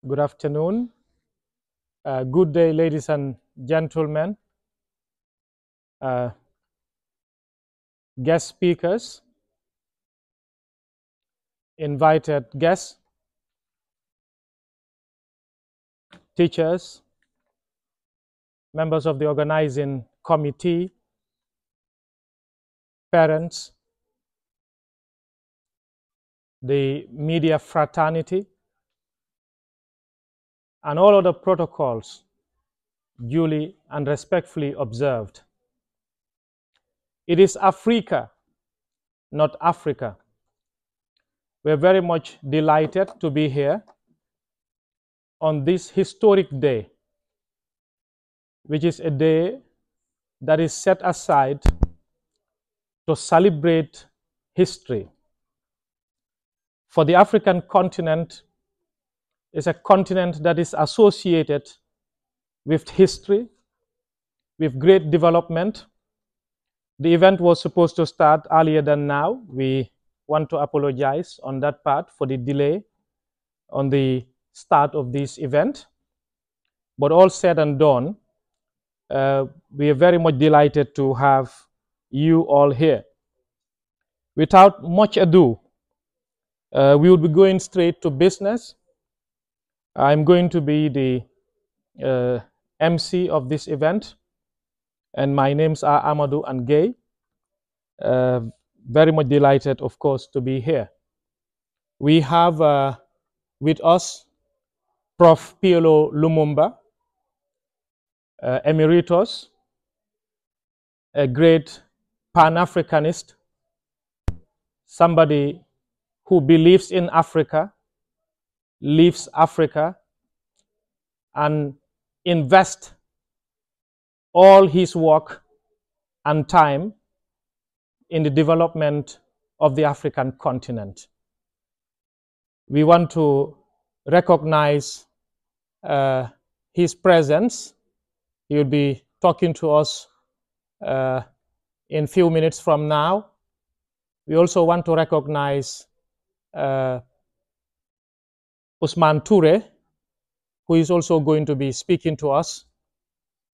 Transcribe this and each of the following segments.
Good afternoon. Good day, ladies and gentlemen, guest speakers, invited guests, teachers, members of the organizing committee, parents, the media fraternity, and all other protocols duly and respectfully observed. It is Afrika, not Africa. We're very much delighted to be here on this historic day, which is a day that is set aside to celebrate history. For the African continent is a continent that is associated with history, with great development. The event was supposed to start earlier than now. We want to apologize on that part for the delay on the start of this event. But all said and done, we are very much delighted to have you all here. Without much ado, we will be going straight to business. I'm going to be the MC of this event, and my names are Amadou and Gay. Very much delighted, of course, to be here. We have with us Prof. PLO Lumumba, Emeritus, a great Pan-Africanist, somebody who believes in Africa, lives Africa, and invests all his work and time in the development of the African continent. We want to recognize his presence. He will be talking to us in a few minutes from now. We also want to recognize Ousman Touray, who is also going to be speaking to us.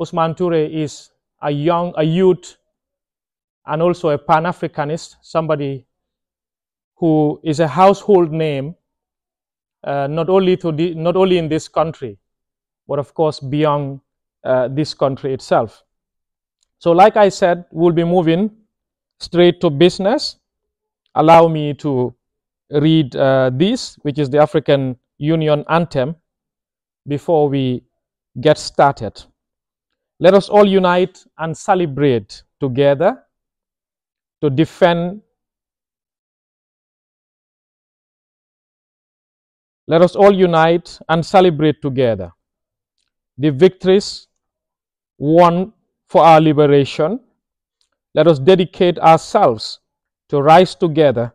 Ousman Touray is a youth, and also a Pan-Africanist, somebody who is a household name, not only in this country, but of course beyond this country itself. So like I said, we'll be moving straight to business. Allow me to read this, which is the African Union Anthem, before we get started. Let us all unite and celebrate together to defend. Let us all unite and celebrate together the victories won for our liberation. Let us dedicate ourselves to rise together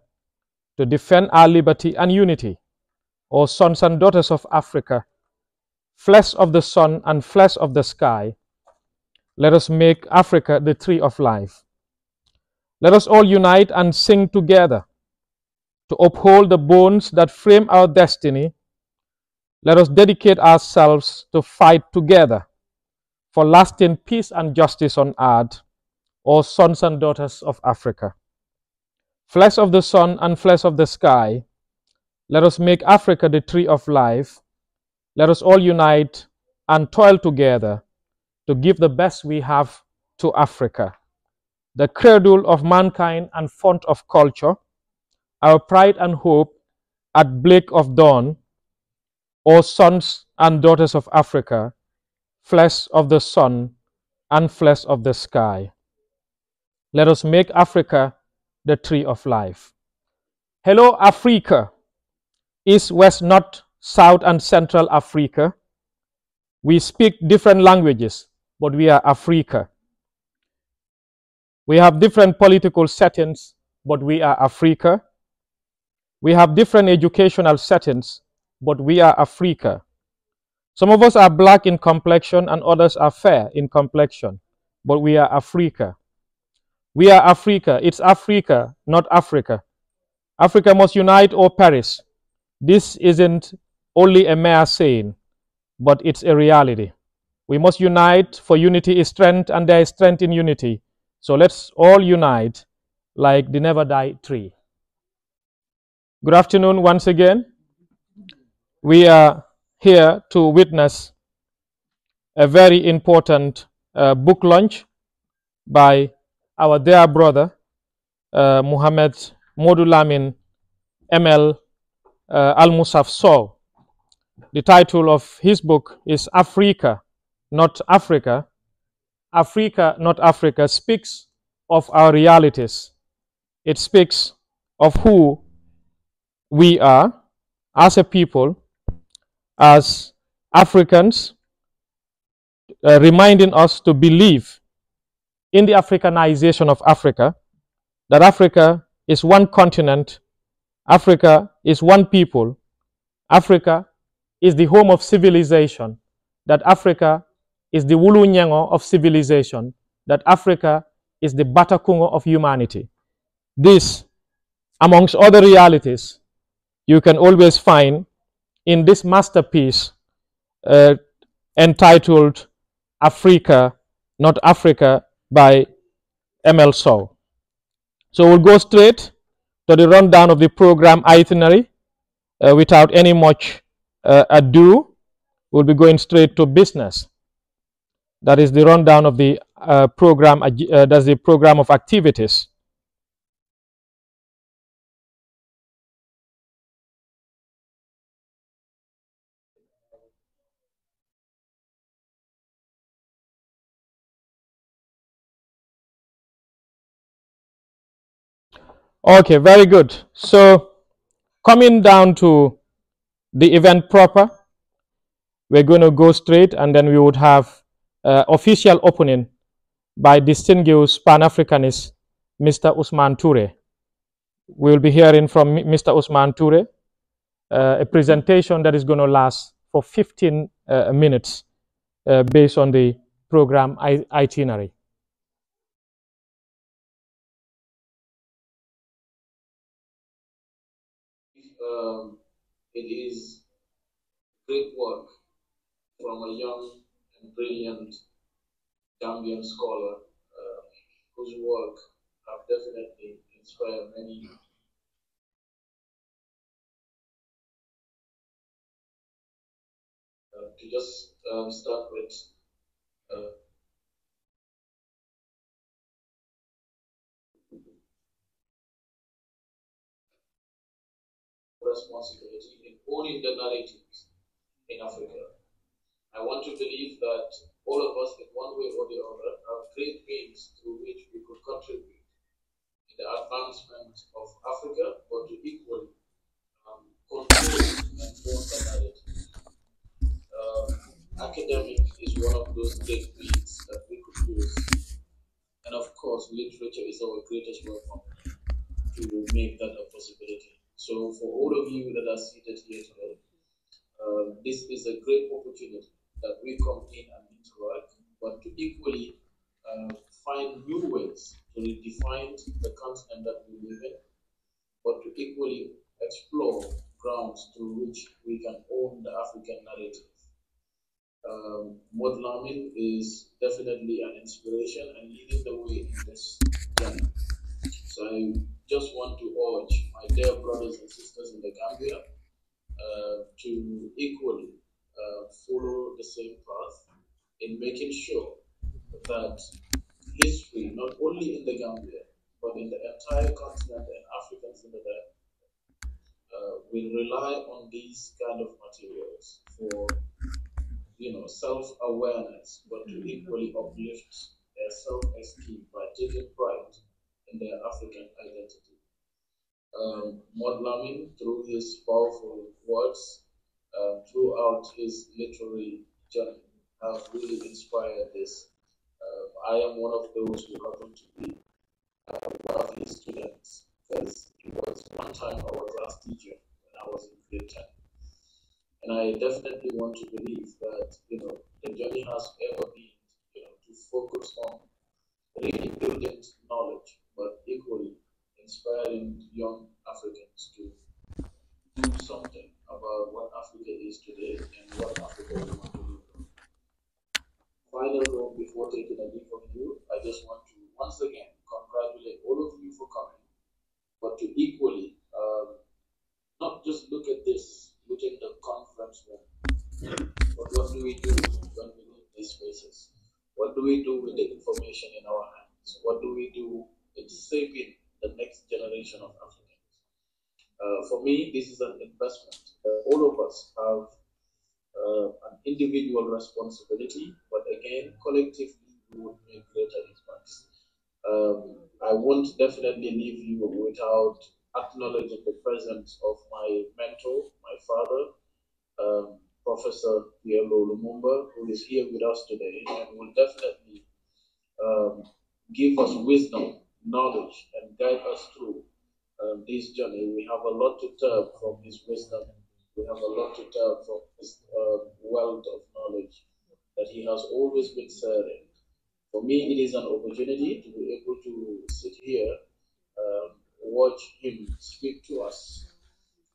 to defend our liberty and unity. O sons and daughters of Africa, flesh of the sun and flesh of the sky, let us make Africa the tree of life. Let us all unite and sing together to uphold the bones that frame our destiny. Let us dedicate ourselves to fight together for lasting peace and justice on earth, O sons and daughters of Africa. Flesh of the sun and flesh of the sky, let us make Africa the tree of life. Let us all unite and toil together to give the best we have to Africa, the cradle of mankind and font of culture, our pride and hope at break of dawn, O sons and daughters of Africa, flesh of the sun and flesh of the sky. Let us make Africa the tree of life. Hello, Africa. East, West, North, South, and Central Africa. We speak different languages, but we are Africa. We have different political settings, but we are Africa. We have different educational settings, but we are Africa. Some of us are black in complexion and others are fair in complexion, but we are Africa. We are Africa. It's Africa, not Africa. Africa must unite or perish. This isn't only a mere saying, but it's a reality. We must unite, for unity is strength, and there is strength in unity. So let's all unite like the never die tree. Good afternoon once again. We are here to witness a very important book launch by our dear brother, Muhammad Modulamin ML Al-Musaf Sow. The title of his book is Afrika, Not Africa. Afrika, Not Africa speaks of our realities. It speaks of who we are as a people, as Africans, reminding us to believe in the Africanization of Africa, that Africa is one continent, Africa is one people, Africa is the home of civilization, that Africa is the Wulu Nyango of civilization, that Africa is the Batakungo of humanity. This, amongst other realities, you can always find in this masterpiece entitled Afrika, Not Africa by ML Sow. So we'll go straight to the rundown of the program itinerary. Without any much ado, we'll be going straight to business. That is the rundown of the program, that's the program of activities. Okay, very good. So coming down to the event proper, we're going to go straight, and then we would have official opening by distinguished Pan-Africanist Mr. Ousman Touray. We'll be hearing from Mr. Ousman Touray, a presentation that is going to last for 15 minutes based on the program itinerary. It is great work from a young and brilliant Gambian scholar whose work have definitely inspired many. To just start with responsibility in owning the narratives in Africa. I want to believe that all of us, in one way or the other, have great means through which we could contribute in the advancement of Africa, but to equally control and own the narrative. Academic is one of those great means that we could use. And of course, literature is our greatest weapon to make that a possibility. So for all of you that are seated here today, this is a great opportunity that we come in and interact, but to equally find new ways to redefine the continent that we live in, but to equally explore grounds through which we can own the African narrative. Maud Lamin is definitely an inspiration and leading the way in this journey. So I just want to urge my dear brothers and sisters in the Gambia to equally follow the same path in making sure that history, not only in the Gambia, but in the entire continent and Africans in the will rely on these kind of materials for self-awareness, but to equally uplift their self-esteem by taking pride in their African identity. Maud Lamin, through his powerful words, throughout his literary journey, have really inspired this. I am one of those who happen to be one of his students, because he was one time our class teacher when I was in grade 10. And I definitely want to believe that, the journey has ever been, to focus on really building knowledge, but equally inspiring young Africans to do something about what Africa is today and what Africa we want to be. Final note before taking a leave of you, I just want to once again congratulate all of you for coming, but to equally not just look at this within the conference room, but what do we do when we leave these spaces? What do we do with the information in our hands? What do we do in shaping the next generation of Africans? For me, this is an investment. All of us have an individual responsibility, but again, collectively, we would make greater impacts. I won't definitely leave you without acknowledging the presence of my mentor, my father, Professor PLO Lumumba, who is here with us today and will definitely um, give us wisdom, knowledge, and guide us through this journey. We have a lot to tell from his wisdom. We have a lot to tell from his wealth of knowledge that he has always been sharing. For me, it is an opportunity to be able to sit here, watch him speak to us,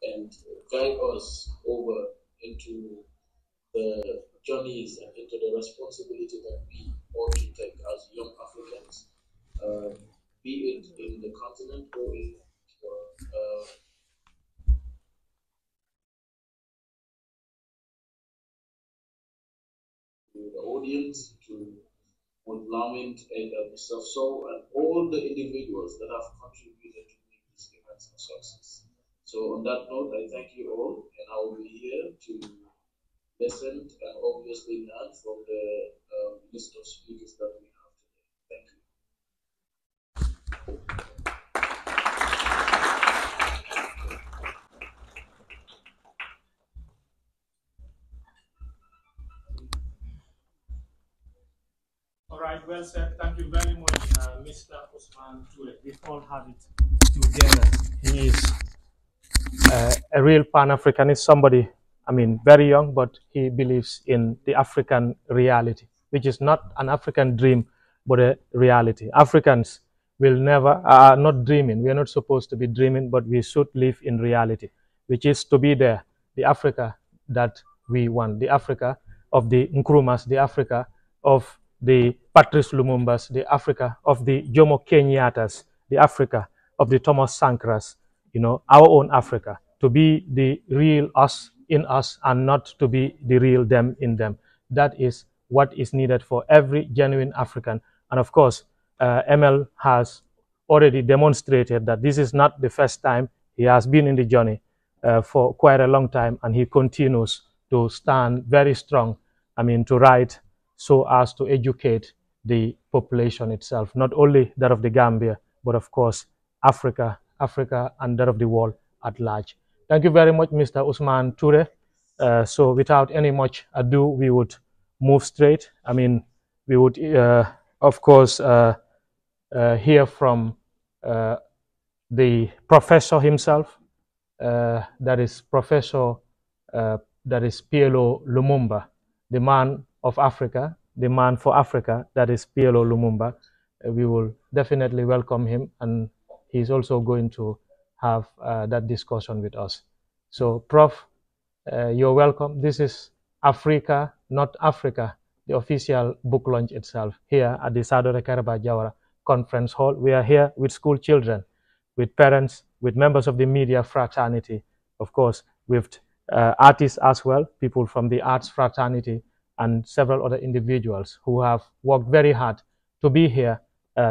and guide us over into the journeys and into the responsibility that we ought to take as young Africans, uh, be it in the continent or in to the audience, to Woodlamin and Mr. So, and all the individuals that have contributed to make these events a success. So, on that note, I thank you all, and I will be here to listen and obviously learn from the list of speakers that we have today. Thank you. All right, well said. Thank you very much, Mr. Ousman Touray. We all have it together. He is a real Pan-Africanist, somebody, I mean, very young, but he believes in the African reality, which is not an African dream, but a reality. Africans will never, are not dreaming. We are not supposed to be dreaming, but we should live in reality, which is to be there, the Africa that we want, the Africa of the Nkrumahs, the Africa of the Patrice Lumumbas, the Africa of the Jomo Kenyattas, the Africa of the Thomas Sankras, you know, our own Africa, to be the real us in us and not to be the real them in them. That is what is needed for every genuine African. And of course, ML has already demonstrated that this is not the first time. He has been in the journey for quite a long time, and he continues to stand very strong, I mean, to write so as to educate the population itself, not only that of the Gambia, but of course, Africa, and that of the world at large. Thank you very much, Mr. Ousman Touray. So without any much ado, we would move straight. I mean, we would, of course, hear from the professor himself, that is Professor, that is PLO Lumumba, the man of Africa, the man for Africa, that is PLO Lumumba. We will definitely welcome him, and he's also going to have that discussion with us. So, Prof, you're welcome. This is Africa, not Africa, the official book launch itself here at the Sadore Karaba Jawara Conference Hall. We are here with school children, with parents, with members of the media fraternity, of course, with artists as well, people from the arts fraternity, and several other individuals who have worked very hard to be here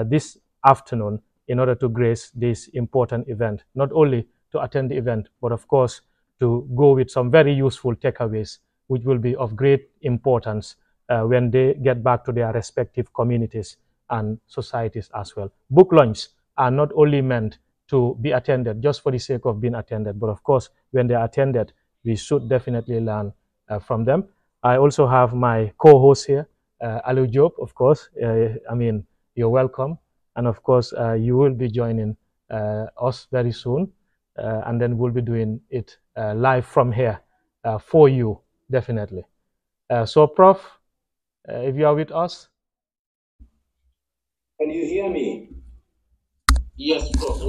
this afternoon in order to grace this important event, not only to attend the event, but of course, to go with some very useful takeaways, which will be of great importance when they get back to their respective communities and societies as well. Book launches are not only meant to be attended just for the sake of being attended, but of course, when they are attended, we should definitely learn from them. I also have my co-host here, Aliu Job, of course. I mean, you're welcome. And of course, you will be joining us very soon. And then we'll be doing it live from here for you, definitely. So, Prof, if you are with us. Can you hear me? Yes, Prof.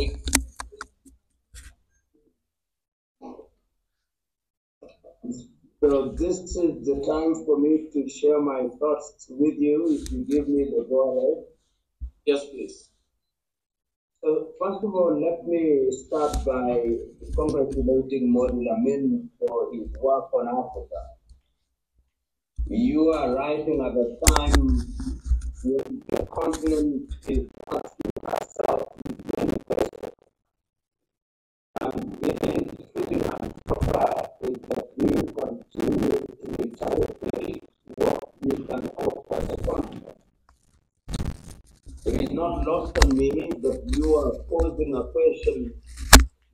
So this is the time for me to share my thoughts with you, if you give me the go ahead. Yes, please. So first of all, let me start by congratulating Modi Lamin for his work on Africa. You are writing at a time when the continent is asking itself many questions. And it is fitting and proper that we continue to interrogate what we can offer the continent. It is not lost on me that you are posing a question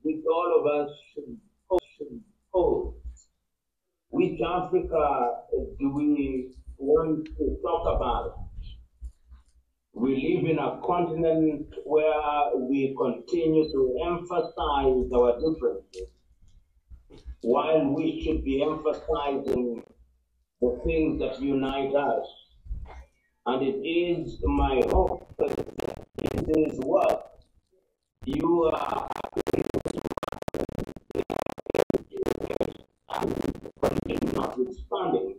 which all of us should pose. Which Africa do we want to talk about? We live in a continent where we continue to emphasize our differences, while we should be emphasizing the things that unite us. And it is my hope that in this work, you are notwithstanding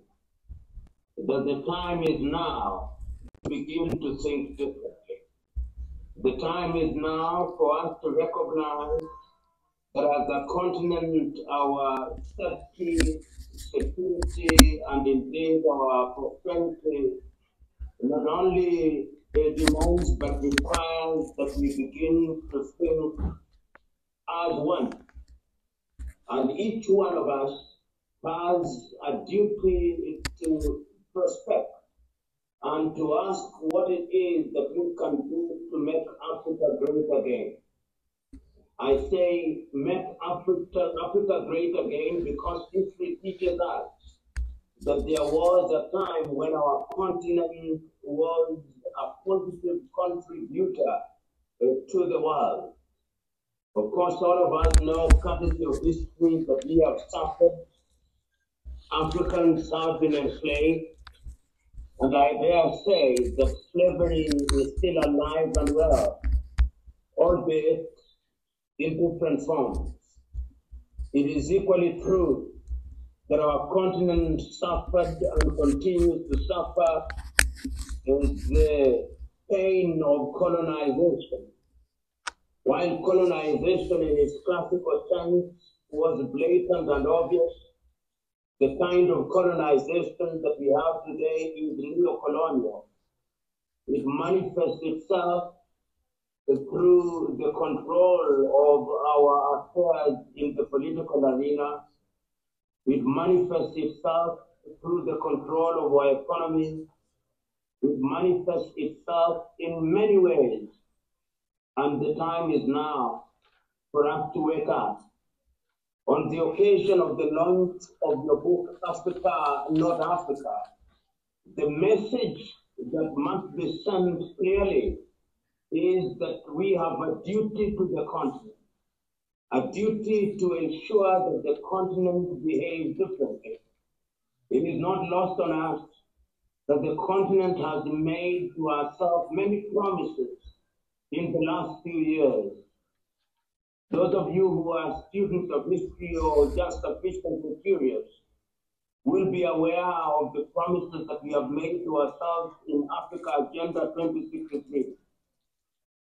that the time is now to begin to think differently. The time is now for us to recognize that as a continent, our safety, security, and indeed our prosperity not only demands but requires that we begin to think as one. And each one of us has a duty to prospect and to ask what it is that we can do to make Africa great again. I say make Africa great again because history teaches us that there was a time when our continent was a positive contributor to the world. Of course, all of us know, courtesy of history, that we have suffered. Africans have been enslaved, and I dare say that slavery is still alive and well, albeit in different forms. It is equally true that our continent suffered and continues to suffer the pain of colonization. While colonization in its classical sense was blatant and obvious, the kind of colonization that we have today is neo-colonial. It manifests itself through the control of our affairs in the political arena. It manifests itself through the control of our economy. It manifests itself in many ways. And the time is now for us to wake up. On the occasion of the launch of your book, Africa, Not Africa, the message that must be sent clearly is that we have a duty to the continent, a duty to ensure that the continent behaves differently. It is not lost on us that the continent has made to ourselves many promises in the last few years. Those of you who are students of history or just sufficiently curious will be aware of the promises that we have made to ourselves in Africa Agenda 2063.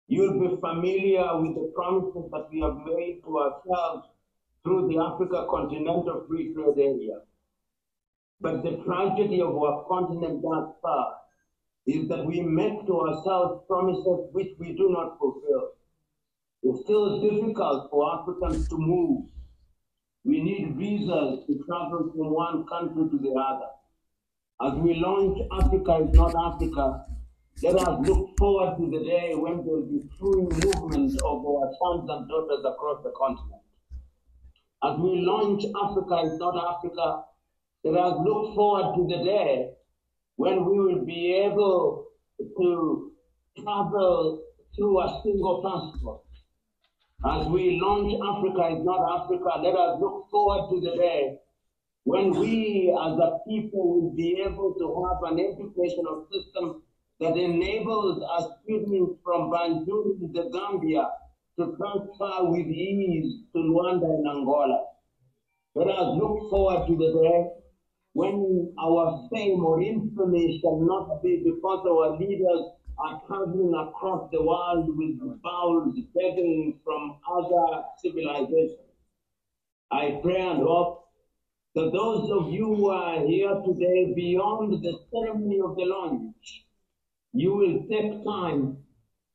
You'll be familiar with the promises that we have made to ourselves through the Africa Continental Free Trade Area. But the tragedy of our continent thus far is that we make to ourselves promises which we do not fulfill. It's still difficult for Africans to move. We need visas to travel from one country to the other. As we launch Africa is Not Africa, let us look forward to the day when there will be true movement of our sons and daughters across the continent. As we launch Africa is Not Africa, let us look forward to the day when we will be able to travel through a single passport. As we launch Africa is Not Africa, let us look forward to the day when we as a people will be able to have an educational system that enables a student from Banjul to the Gambia to transfer with ease to Rwanda and Angola. Let us look forward to the day when our fame or infamy shall not be because our leaders are traveling across the world with bowls begging from other civilizations. I pray and hope that those of you who are here today beyond the ceremony of the launch, you will take time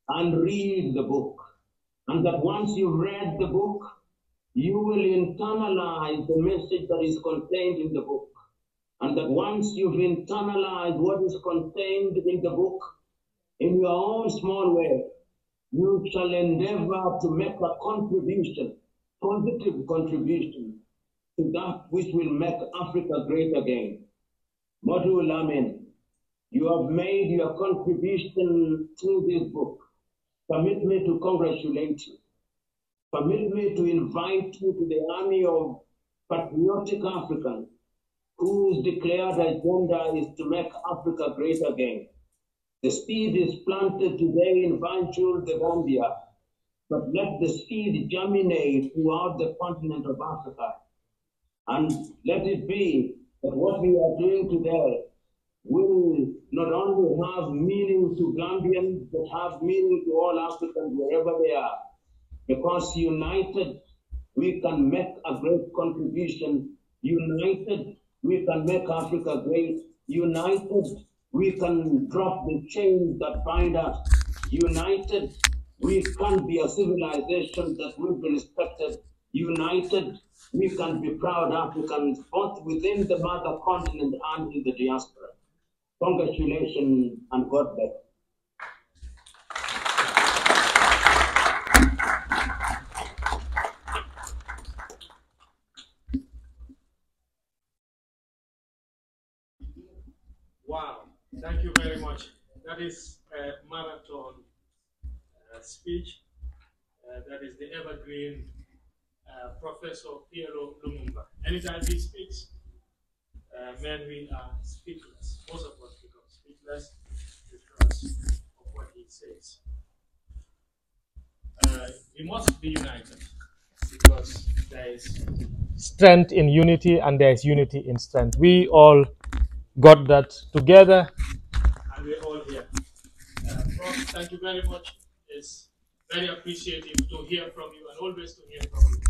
and read the book. And that once you've read the book, you will internalize the message that is contained in the book. And that once you've internalized what is contained in the book, in your own small way, you shall endeavor to make a contribution, positive contribution, to that which will make Africa great again. Modu Lamin, you have made your contribution through this book. Permit me to congratulate you. Permit me to invite you to the army of patriotic Africans whose declared agenda is to make Africa great again. The seed is planted today in Banjul, the Gambia, but let the seed germinate throughout the continent of Africa. And let it be that what we are doing today will not only have meaning to Gambians, but have meaning to all Africans wherever they are. Because united, we can make a great contribution. United, we can make Africa great. United, we can drop the chains that bind us. United, we can be a civilization that will be respected. United, we can be proud Africans, both within the mother continent and in the diaspora. Congratulations and God bless. Wow, thank you very much. That is a marathon speech. That is the evergreen Professor PLO Lumumba. Anytime he speaks, men, we are speechless. Most of us become speechless because of what he says. We must be united because there is strength in unity and there is unity in strength. We all got that together and we're all here. Prof, thank you very much. It's very appreciative to hear from you and always to hear from you.